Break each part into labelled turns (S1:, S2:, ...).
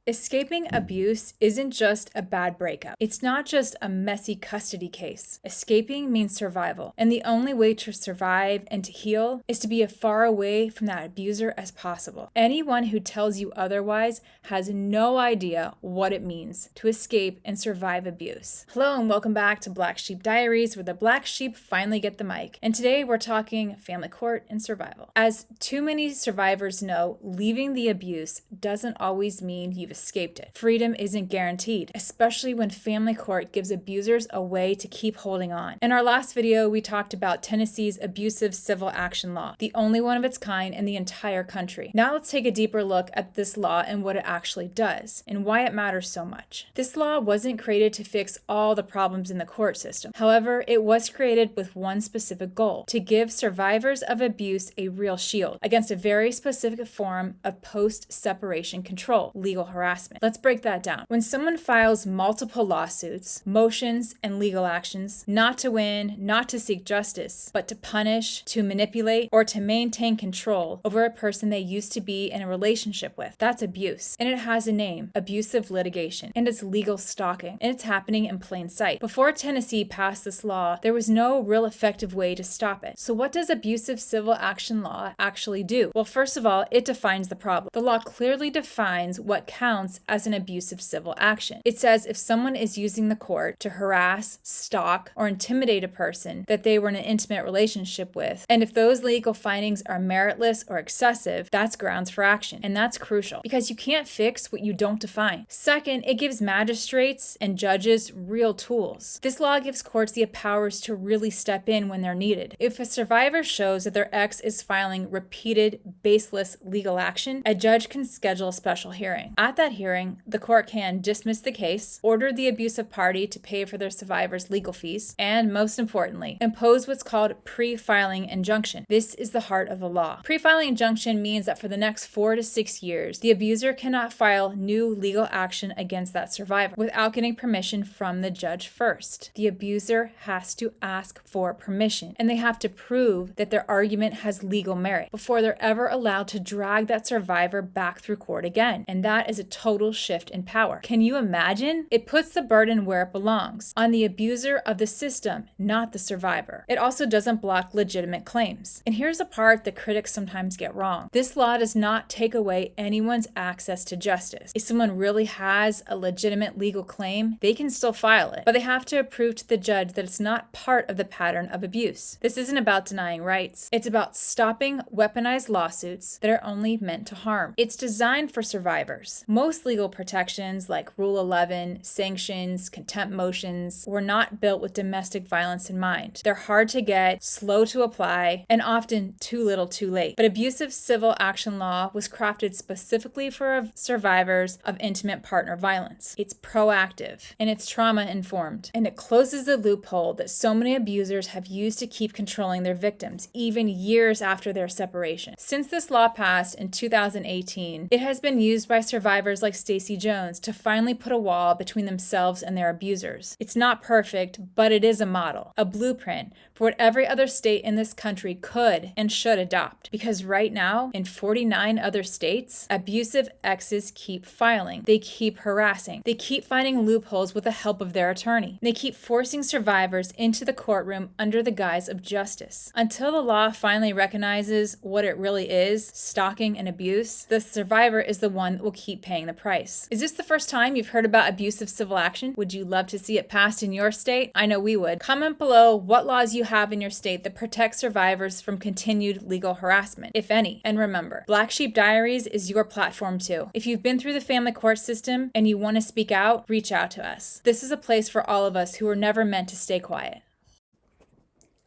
S1: Escaping abuse isn't just a bad breakup. It's not just a messy custody case. Escaping means survival, and the only way to survive and to heal is to be as far away from that abuser as possible. Anyone who tells you otherwise has no idea what it means to escape and survive abuse. Hello and welcome back to Black Sheep Diaries, where the black sheep finally get the mic. And today we're talking family court and survival. As too many survivors know, leaving the abuse doesn't always mean you've escaped it. Freedom isn't guaranteed, especially when family court gives abusers a way to keep holding on. In our last video, we talked about Tennessee's abusive civil action law, the only one of its kind in the entire country. Now let's take a deeper look at this law and what it actually does, and why it matters so much. This law wasn't created to fix all the problems in the court system. However, it was created with one specific goal: to give survivors of abuse a real shield against a very specific form of post-separation control, legal harassment. Let's break that down. When someone files multiple lawsuits, motions, and legal actions, not to win, not to seek justice, but to punish, to manipulate, or to maintain control over a person they used to be in a relationship with, that's abuse. And it has a name: abusive litigation. And it's legal stalking. And it's happening in plain sight. Before Tennessee passed this law, there was no real effective way to stop it. So what does abusive civil action law actually do? Well, first of all, it defines the problem. The law clearly defines what counts as an abusive civil action. It says if someone is using the court to harass, stalk, or intimidate a person that they were in an intimate relationship with, and if those legal findings are meritless or excessive, that's grounds for action. And that's crucial because you can't fix what you don't define. Second, it gives magistrates and judges real tools. This law gives courts the powers to really step in when they're needed. If a survivor shows that their ex is filing repeated, baseless legal action, a judge can schedule a special hearing. At that hearing, the court can dismiss the case, order the abusive party to pay for their survivor's legal fees, and most importantly, impose what's called pre-filing injunction. This is the heart of the law. Pre-filing injunction means that for the next 4 to 6 years, the abuser cannot file new legal action against that survivor without getting permission from the judge first. The abuser has to ask for permission, and they have to prove that their argument has legal merit before they're ever allowed to drag that survivor back through court again. And that is a total shift in power. Can you imagine? It puts the burden where it belongs, on the abuser of the system, not the survivor. It also doesn't block legitimate claims. And here's the part that critics sometimes get wrong. This law does not take away anyone's access to justice. If someone really has a legitimate legal claim, they can still file it, but they have to prove to the judge that it's not part of the pattern of abuse. This isn't about denying rights. It's about stopping weaponized lawsuits that are only meant to harm. It's designed for survivors. Most legal protections like Rule 11, sanctions, contempt motions were not built with domestic violence in mind. They're hard to get, slow to apply, and often too little too late. But abusive civil action law was crafted specifically for survivors of intimate partner violence. It's proactive and it's trauma-informed, and it closes the loophole that so many abusers have used to keep controlling their victims, even years after their separation. Since this law passed in 2018, it has been used by survivors like Stacey Jones to finally put a wall between themselves and their abusers. It's not perfect, but it is a model, a blueprint for what every other state in this country could and should adopt. Because right now, in 49 other states, abusive exes keep filing. They keep harassing. They keep finding loopholes with the help of their attorney. They keep forcing survivors into the courtroom under the guise of justice. Until the law finally recognizes what it really is, stalking and abuse, the survivor is the one that will keep paying the price. Is this the first time you've heard about abusive civil action? Would you love to see it passed in your state? I know we would. Comment below what laws you have in your state that protect survivors from continued legal harassment, if any. And remember, Black Sheep Diaries is your platform too. If you've been through the family court system and you want to speak out, reach out to us. This is a place for all of us who were never meant to stay quiet.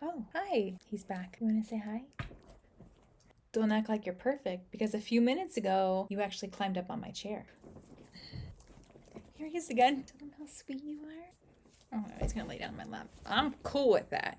S1: Oh, hi. He's back. You want to say hi? Don't act like you're perfect, because a few minutes ago, you actually climbed up on my chair. Here he is again. Tell him how sweet you are. Oh, he's gonna lay down on my lap. I'm cool with that.